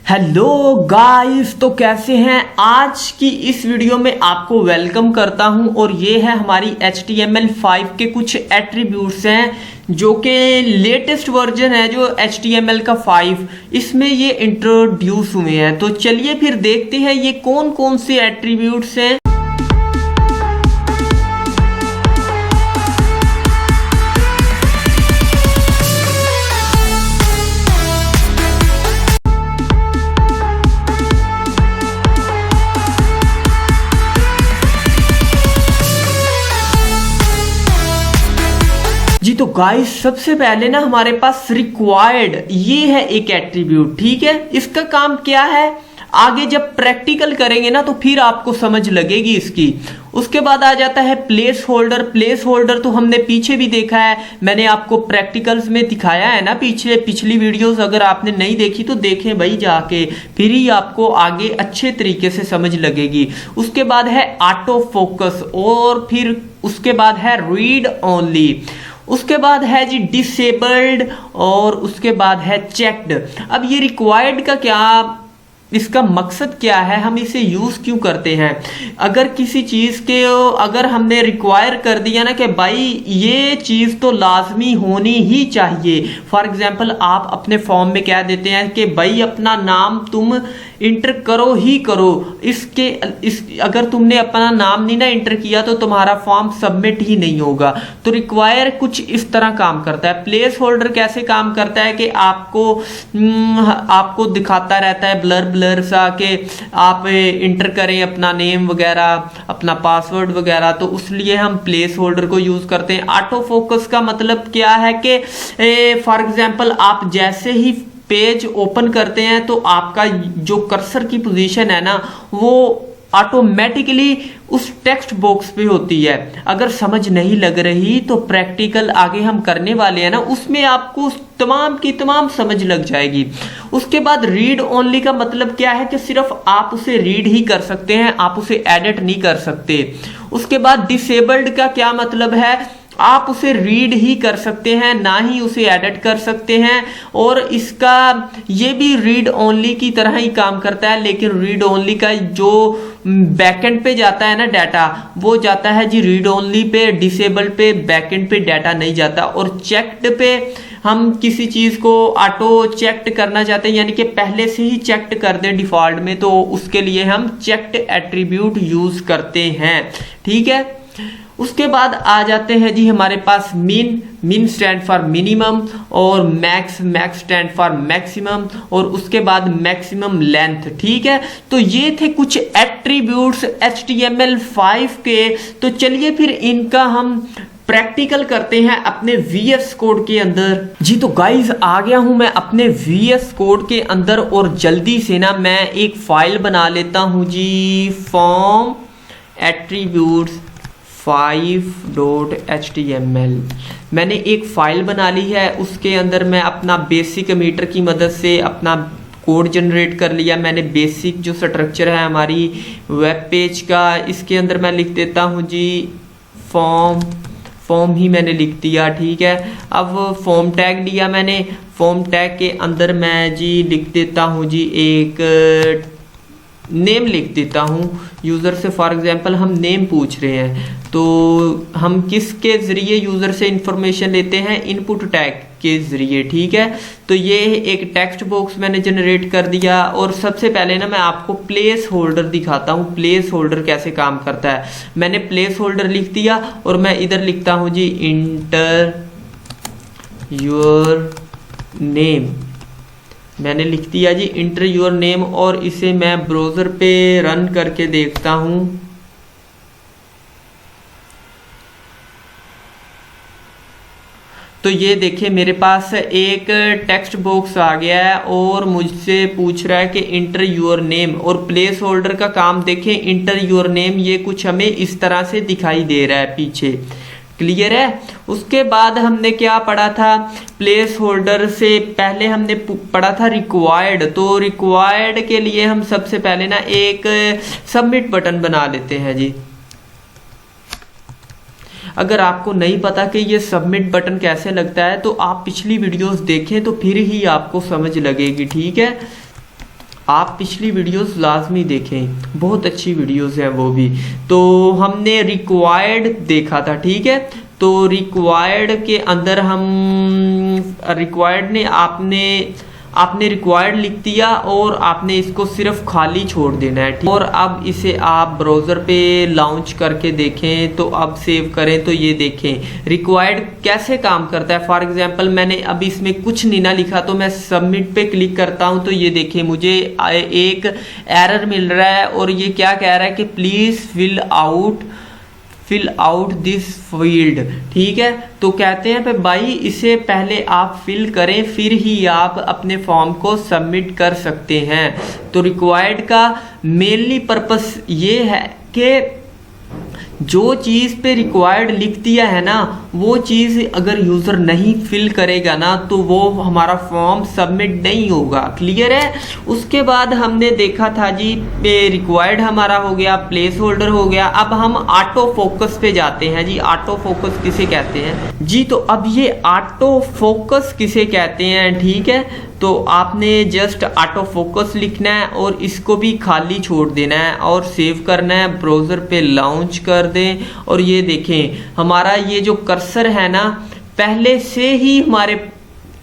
Hello guys, तो कैसे हैं। आज की इस वीडियो में आपको वेलकम करता हूं और ये है हमारी HTML5 के कुछ एट्रीब्यूट्स हैं जो कि लेटेस्ट वर्जन है जो HTML का 5 इसमें ये इंट्रोड्यूस हुए हैं। तो चलिए फिर देखते हैं ये कौन कौन से एट्रीब्यूट्स हैं। जी तो गाइस, सबसे पहले ना हमारे पास रिक्वायर्ड ये है एक एट्रीब्यूट। ठीक है, इसका काम क्या है आगे जब प्रैक्टिकल करेंगे ना तो फिर आपको समझ लगेगी इसकी। उसके बाद आ जाता है प्लेस होल्डर। प्लेस होल्डर तो हमने पीछे भी देखा है, मैंने आपको प्रैक्टिकल्स में दिखाया है ना पिछली वीडियोस। अगर आपने नहीं देखी तो देखें भाई जाके, फिर ही आपको आगे अच्छे तरीके से समझ लगेगी। उसके बाद है ऑटो फोकस और फिर उसके बाद है रीड ओनली। उसके बाद है जी डिसेबल्ड और उसके बाद है चेक्ड। अब ये रिक्वायर्ड का क्या, इसका मकसद क्या है, हम इसे यूज क्यों करते हैं। अगर किसी चीज के अगर हमने रिक्वायर कर दिया ना कि भाई ये चीज तो लाजमी होनी ही चाहिए। फॉर एग्जांपल आप अपने फॉर्म में कह देते हैं कि भाई अपना नाम तुम इंटर करो ही करो। अगर तुमने अपना नाम नहीं ना इंटर किया तो तुम्हारा फॉर्म सबमिट ही नहीं होगा। तो रिक्वायर कुछ इस तरह काम करता है। प्लेस होल्डर कैसे काम करता है कि आपको दिखाता रहता है ब्लर ब्लर सा कि आप इंटर करें अपना नेम वगैरह, अपना पासवर्ड वगैरह। तो उसलिए हम प्लेस होल्डर को यूज करते हैं। ऑटो फोकस का मतलब क्या है कि फॉर एग्जांपल आप जैसे ही पेज ओपन करते हैं तो आपका जो कर्सर की पोजीशन है ना वो ऑटोमेटिकली उस टेक्स्ट बॉक्स पे होती है। अगर समझ नहीं लग रही तो प्रैक्टिकल आगे हम करने वाले हैं ना उसमें आपको तमाम की तमाम समझ लग जाएगी। उसके बाद रीड ओनली का मतलब क्या है कि सिर्फ आप उसे रीड ही कर सकते हैं, आप उसे एडिट नहीं कर सकते। उसके बाद डिसेबल्ड का क्या मतलब है, आप उसे रीड ही कर सकते हैं, ना ही उसे एडिट कर सकते हैं। और इसका ये भी रीड ओनली की तरह ही काम करता है, लेकिन रीड ओनली का जो बैकएंड पे जाता है ना डाटा, वो जाता है जी रीड ओनली पे। डिसेबल्ड पे बैकएंड पे डाटा नहीं जाता। और चेक्ड पे हम किसी चीज को ऑटो चेक्ड करना चाहते हैं, यानी कि पहले से ही चेक्ड कर दें डिफॉल्ट में, तो उसके लिए हम चेक्ड एट्रीब्यूट यूज करते हैं। ठीक है, उसके बाद आ जाते हैं जी हमारे पास मिन स्टैंड फॉर मिनिमम और मैक्स स्टैंड फॉर मैक्सिमम और उसके बाद मैक्सिमम लेंथ। ठीक है, तो ये थे कुछ एट्रीब्यूट्स HTML5 के। तो चलिए फिर इनका हम प्रैक्टिकल करते हैं अपने VS कोड के अंदर। जी तो गाइज आ गया हूं मैं अपने VS कोड के अंदर और जल्दी से ना मैं एक फाइल बना लेता हूं जी, फॉर्म एट्रीब्यूट्स 5.html। मैंने एक फाइल बना ली है, उसके अंदर मैं अपना बेसिक मीटर की मदद से अपना कोड जनरेट कर लिया। मैंने बेसिक जो स्ट्रक्चर है हमारी वेब पेज का, इसके अंदर मैं लिख देता हूँ जी फॉर्म ही मैंने लिख दिया। ठीक है, अब फॉर्म टैग लिया मैंने, फॉर्म टैग के अंदर मैं जी लिख देता हूँ जी एक नेम लिख देता हूँ यूज़र से। फॉर एग्जांपल हम नेम पूछ रहे हैं तो हम किसके ज़रिए यूज़र से इंफॉर्मेशन लेते हैं, इनपुट टैग के ज़रिए। ठीक है, तो ये एक टेक्स्ट बॉक्स मैंने जनरेट कर दिया। और सबसे पहले ना मैं आपको प्लेस होल्डर दिखाता हूँ, प्लेस होल्डर कैसे काम करता है। मैंने प्लेस होल्डर लिख दिया और मैं इधर लिखता हूँ जी इंटर योर नेम। मैंने लिख दिया जी इंटर योर नेम और इसे मैं ब्राउज़र पे रन करके देखता हूँ। तो ये देखिए मेरे पास एक टेक्स्ट बॉक्स आ गया है और मुझसे पूछ रहा है कि इंटर योर नेम। और प्लेस होल्डर का काम देखें, इंटर योर नेम ये कुछ हमें इस तरह से दिखाई दे रहा है पीछे। क्लियर है। उसके बाद हमने क्या पढ़ा था, प्लेस होल्डर से पहले हमने पढ़ा था रिक्वायर्ड। तो रिक्वायर्ड के लिए हम सबसे पहले ना एक सबमिट बटन बना लेते हैं जी। अगर आपको नहीं पता कि ये सबमिट बटन कैसे लगता है तो आप पिछली वीडियोस देखें तो फिर ही आपको समझ लगेगी। ठीक है, आप पिछली वीडियोस लाजमी देखें, बहुत अच्छी वीडियोस हैं वो भी। तो हमने रिक्वायर्ड देखा था, ठीक है। तो रिक्वायर्ड के अंदर हम रिक्वायर्ड ने आपने रिक्वायर्ड लिख दिया और आपने इसको सिर्फ खाली छोड़ देना है, ठीक। और अब इसे आप ब्राउज़र पे लॉन्च करके देखें, तो अब सेव करें तो ये देखें रिक्वायर्ड कैसे काम करता है। फॉर एग्जांपल मैंने अभी इसमें कुछ नहीं ना लिखा, तो मैं सबमिट पे क्लिक करता हूं तो ये देखें मुझे एक एरर मिल रहा है और ये क्या कह रहा है कि please fill out this field, ठीक है। तो कहते हैं भाई इसे पहले आप फिल करें फिर ही आप अपने फॉर्म को सबमिट कर सकते हैं। तो रिक्वायर्ड का मेनली पर्पस ये है कि जो चीज़ पे रिक्वायर्ड लिख दिया है ना, वो चीज़ अगर यूज़र नहीं फिल करेगा ना तो वो हमारा फॉर्म सबमिट नहीं होगा। क्लियर है। उसके बाद हमने देखा था जी रिक्वायर्ड हमारा हो गया, प्लेस होल्डर हो गया। अब हम ऑटो फोकस पे जाते हैं जी। ऑटो फोकस किसे कहते हैं जी? तो अब ये ऑटो फोकस किसे कहते हैं, ठीक है। तो आपने जस्ट ऑटो फोकस लिखना है और इसको भी खाली छोड़ देना है और सेव करना है। ब्राउज़र पे लॉन्च कर दें और ये देखें हमारा ये जो कर्सर है ना पहले से ही हमारे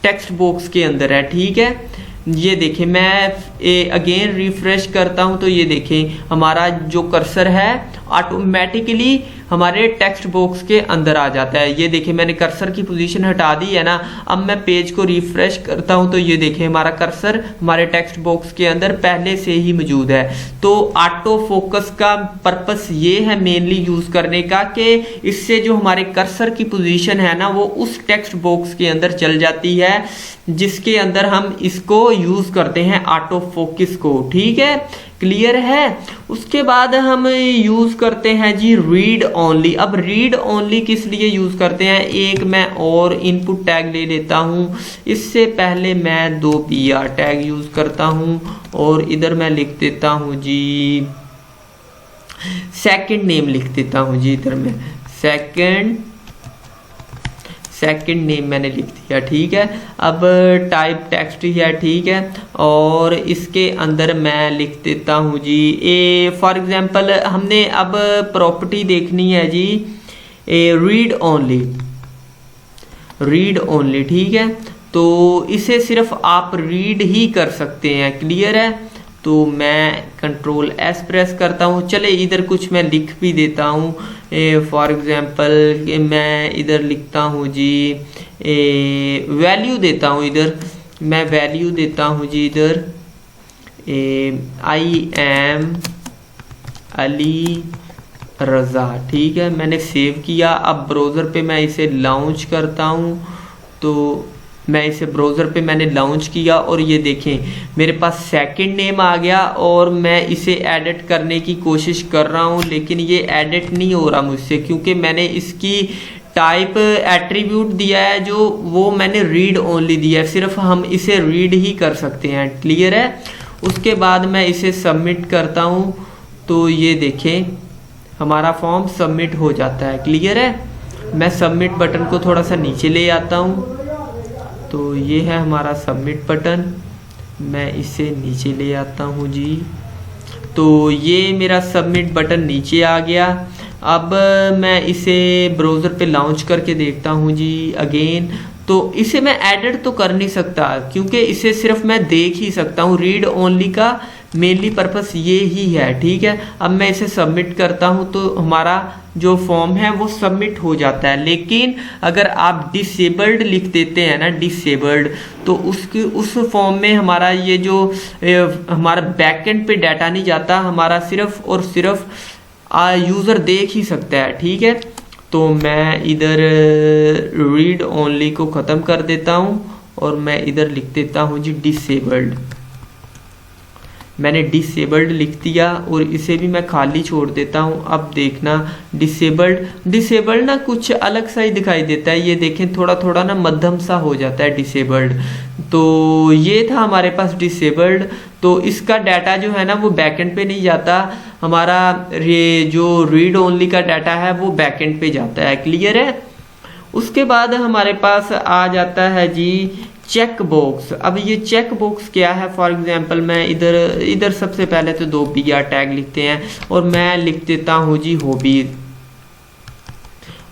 टेक्स्ट बॉक्स के अंदर है, ठीक है। ये देखें मैं अगेन रिफ्रेश करता हूं तो ये देखें हमारा जो कर्सर है ऑटोमेटिकली हमारे टेक्स्ट बॉक्स के अंदर आ जाता है। ये देखें मैंने कर्सर की पोजीशन हटा दी है ना। अब मैं पेज को रिफ्रेश करता हूं तो ये देखें हमारा कर्सर हमारे टेक्स्ट बॉक्स के अंदर पहले से ही मौजूद है। तो ऑटो फोकस का पर्पस ये है मेनली यूज करने का कि इससे जो हमारे कर्सर की पोजीशन है ना वो उस टेक्स्ट बॉक्स के अंदर चल जाती है जिसके अंदर हम इसको यूज करते हैं ऑटो फोकस को, ठीक है। क्लियर है। उसके बाद हम यूज करते हैं जी रीड ओनली। अब रीड ओनली किस लिए यूज करते हैं, एक मैं और इनपुट टैग ले लेता हूं। इससे पहले मैं 2 PR टैग यूज करता हूं और इधर मैं लिख देता हूं जी सेकंड नेम लिख देता हूं जी। इधर मैं सेकंड नेम मैंने लिख दिया, ठीक है। अब टाइप टेक्स्ट ही है, ठीक है। और इसके अंदर मैं लिख देता हूँ जी फॉर एग्जांपल हमने अब प्रॉपर्टी देखनी है जी रीड ओनली, ठीक है। तो इसे सिर्फ आप रीड ही कर सकते हैं। क्लियर है। तो मैं कंट्रोल S प्रेस करता हूँ। चले इधर कुछ मैं लिख भी देता हूँ। फॉर एग्जांपल मैं इधर लिखता हूँ जी वैल्यू देता हूँ। इधर मैं वैल्यू देता हूँ जी इधर I am अली रज़ा, ठीक है। मैंने सेव किया। अब ब्राउज़र पे मैं इसे लॉन्च करता हूँ। तो मैं इसे ब्राउज़र पे मैंने लॉन्च किया और ये देखें मेरे पास सेकंड नेम आ गया और मैं इसे एडिट करने की कोशिश कर रहा हूँ लेकिन ये एडिट नहीं हो रहा मुझसे क्योंकि मैंने इसकी टाइप एट्रीब्यूट दिया है जो वो मैंने रीड ओनली दिया है। सिर्फ हम इसे रीड ही कर सकते हैं। क्लियर है। उसके बाद मैं इसे सबमिट करता हूँ तो ये देखें हमारा फॉर्म सबमिट हो जाता है। क्लियर है। मैं सबमिट बटन को थोड़ा सा नीचे ले आता हूँ। तो ये है हमारा सबमिट बटन। मैं इसे नीचे ले आता हूँ जी। तो ये मेरा सबमिट बटन नीचे आ गया। अब मैं इसे ब्राउज़र पे लॉन्च करके देखता हूँ जी अगेन। तो इसे मैं एडिट तो कर नहीं सकता क्योंकि इसे सिर्फ मैं देख ही सकता हूँ। रीड ओनली का मेनली पर्पस ये ही है, ठीक है। अब मैं इसे सबमिट करता हूँ तो हमारा जो फॉर्म है वो सबमिट हो जाता है। लेकिन अगर आप डिसेबल्ड लिख देते हैं ना डिसेबल्ड, तो उस फॉर्म में हमारा ये जो हमारा बैकएंड पे डाटा नहीं जाता, हमारा सिर्फ और सिर्फ यूज़र देख ही सकता है, ठीक है। तो मैं इधर रीड ओनली को ख़त्म कर देता हूँ और मैं इधर लिख देता हूँ जी डिसेबल्ड। मैंने डिसेबल्ड लिख दिया और इसे भी मैं खाली छोड़ देता हूँ। अब देखना डिसेबल्ड ना कुछ अलग सा ही दिखाई देता है। ये देखें थोड़ा थोड़ा ना मध्यम सा हो जाता है डिसेबल्ड। तो ये था हमारे पास डिसेबल्ड। तो इसका डाटा जो है ना वो बैकएंड पे नहीं जाता, हमारा ये जो रीड ओनली का डाटा है वो बैकएंड पे जाता है। क्लियर है। उसके बाद हमारे पास आ जाता है जी चेक बॉक्स। अब ये चेक बॉक्स क्या है, फॉर एग्जांपल मैं इधर सबसे पहले तो 2 BR टैग लिखते हैं और मैं लिख देता हूँ जी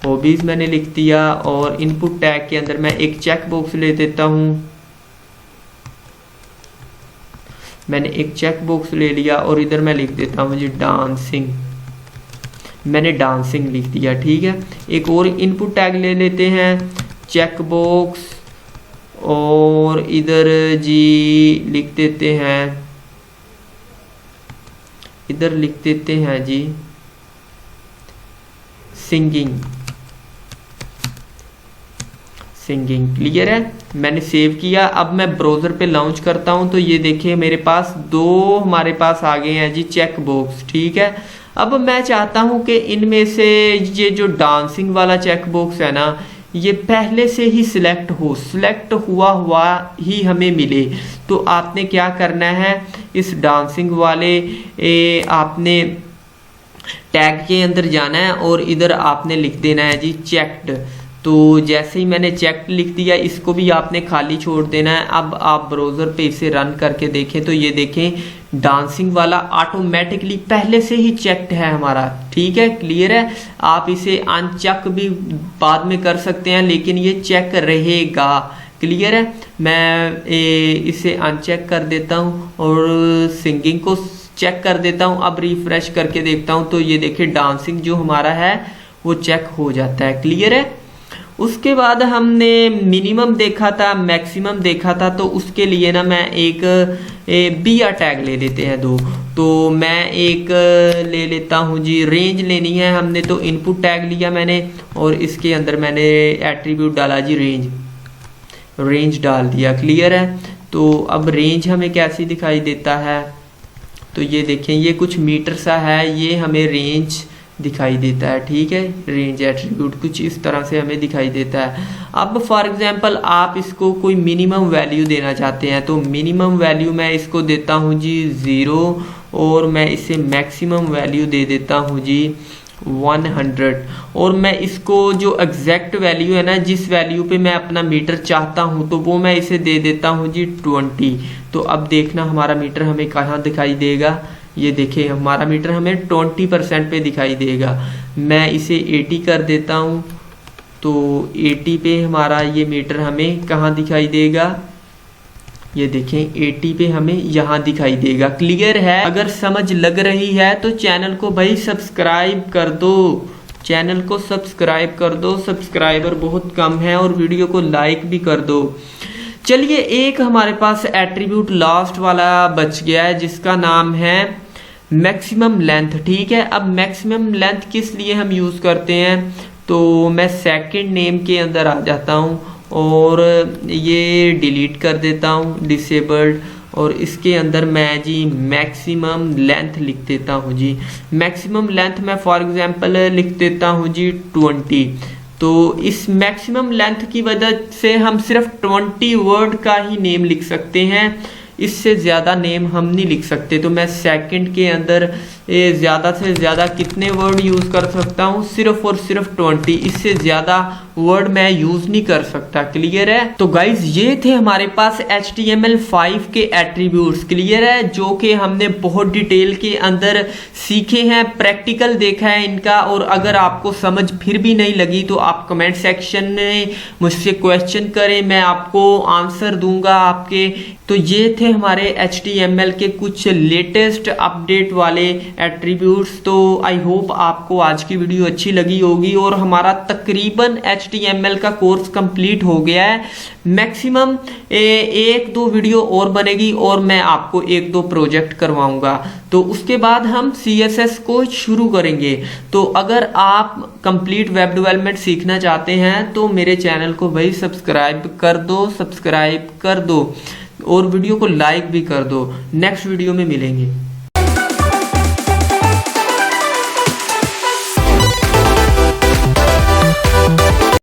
हॉबीज मैंने लिख दिया, और इनपुट टैग के अंदर मैं एक चेक बॉक्स ले देता हूँ। मैंने एक चेक बॉक्स ले लिया और इधर मैं लिख देता हूँ जी डांसिंग, मैंने डांसिंग लिख दिया, ठीक है। एक और इनपुट टैग ले लेते हैं चेक बॉक्स, और इधर जी लिख देते हैं, इधर लिख देते हैं जी सिंगिंग। क्लियर है, मैंने सेव किया। अब मैं ब्राउजर पे लॉन्च करता हूं तो ये देखिए मेरे पास 2 हमारे पास आ गए हैं जी चेक बॉक्स, ठीक है। अब मैं चाहता हूं कि इनमें से ये जो डांसिंग वाला चेक बॉक्स है ना, ये पहले से ही सिलेक्ट हुआ ही हमें मिले। तो आपने क्या करना है, इस डांसिंग वाले आपने टैग के अंदर जाना है और इधर आपने लिख देना है जी चेक्ड। तो जैसे ही मैंने चेक लिख दिया, इसको भी आपने खाली छोड़ देना है। अब आप ब्राउज़र पे इसे रन करके देखें तो ये देखें डांसिंग वाला ऑटोमेटिकली पहले से ही चेक्ड है हमारा, ठीक है, क्लियर है। आप इसे अनचेक भी बाद में कर सकते हैं, लेकिन ये चेक रहेगा, क्लियर है। मैं इसे अनचेक कर देता हूँ और सिंगिंग को चेक कर देता हूँ। अब रिफ्रेश करके देखता हूँ तो ये देखिए डांसिंग जो हमारा है वो चेक हो जाता है, क्लियर है। उसके बाद हमने मिनिमम देखा था, मैक्सिमम देखा था, तो उसके लिए ना मैं एक BR टैग ले लेते हैं 2। तो मैं एक ले लेता हूँ जी रेंज लेनी है हमने, तो इनपुट टैग लिया मैंने और इसके अंदर मैंने एट्रीब्यूट डाला जी रेंज डाल दिया, क्लियर है। तो अब रेंज हमें कैसी दिखाई देता है, तो ये देखें ये कुछ मीटर सा है, ये हमें रेंज दिखाई देता है, ठीक है। रेंज एट्रीब्यूट कुछ इस तरह से हमें दिखाई देता है। अब फॉर एग्जांपल आप इसको कोई मिनिमम वैल्यू देना चाहते हैं, तो मिनिमम वैल्यू मैं इसको देता हूँ जी 0 और मैं इसे मैक्सिमम वैल्यू दे देता हूँ जी 100। और मैं इसको जो एग्जैक्ट वैल्यू है ना, जिस वैल्यू पे मैं अपना मीटर चाहता हूँ, तो वो मैं इसे दे देता हूँ जी 20। तो अब देखना हमारा मीटर हमें कहाँ दिखाई देगा, ये देखिए हमारा मीटर हमें 20% पे दिखाई देगा। मैं इसे 80 कर देता हूँ, तो 80 पे हमारा ये मीटर हमें कहाँ दिखाई देगा, ये देखें 80 पे हमें यहाँ दिखाई देगा, क्लियर है। अगर समझ लग रही है तो चैनल को भाई सब्सक्राइब कर दो, चैनल को सब्सक्राइब कर दो, सब्सक्राइबर बहुत कम है, और वीडियो को लाइक भी कर दो। चलिए एक हमारे पास एट्रीब्यूट लास्ट वाला बच गया है जिसका नाम है मैक्सिमम लेंथ, ठीक है। अब मैक्सिमम लेंथ किस लिए हम यूज़ करते हैं, तो मैं सेकंड नेम के अंदर आ जाता हूँ और ये डिलीट कर देता हूँ डिसेबल्ड, और इसके अंदर मैं जी मैक्सिमम लेंथ लिख देता हूँ जी। मैक्सिमम लेंथ मैं फॉर एग्जांपल लिख देता हूँ जी 20। तो इस मैक्सिमम लेंथ की वजह से हम सिर्फ 20 वर्ड का ही नेम लिख सकते हैं, इससे ज़्यादा नेम हम नहीं लिख सकते। तो मैं सेकंड के अंदर ज़्यादा से ज़्यादा कितने वर्ड यूज़ कर सकता हूँ, सिर्फ और सिर्फ 20, इससे ज़्यादा वर्ड मैं यूज़ नहीं कर सकता, क्लियर है। तो गाइज ये थे हमारे पास HTML5 के एट्रीब्यूट्स, क्लियर है, जो कि हमने बहुत डिटेल के अंदर सीखे हैं, प्रैक्टिकल देखा है इनका। और अगर आपको समझ फिर भी नहीं लगी तो आप कमेंट सेक्शन में मुझसे क्वेश्चन करें, मैं आपको आंसर दूंगा आपके। तो ये थे हमारे HTML के कुछ लेटेस्ट अपडेट वाले एट्रीब्यूट्स। तो आई होप आपको आज की वीडियो अच्छी लगी होगी, और हमारा तकरीबन HTML का कोर्स कंप्लीट हो गया है। मैक्सिमम 1-2 वीडियो और बनेगी और मैं आपको 1-2 प्रोजेक्ट करवाऊंगा, तो उसके बाद हम CSS को शुरू करेंगे। तो अगर आप कंप्लीट वेब डेवलपमेंट सीखना चाहते हैं तो मेरे चैनल को भाई सब्सक्राइब कर दो और वीडियो को लाइक भी कर दो। नेक्स्ट वीडियो में मिलेंगे।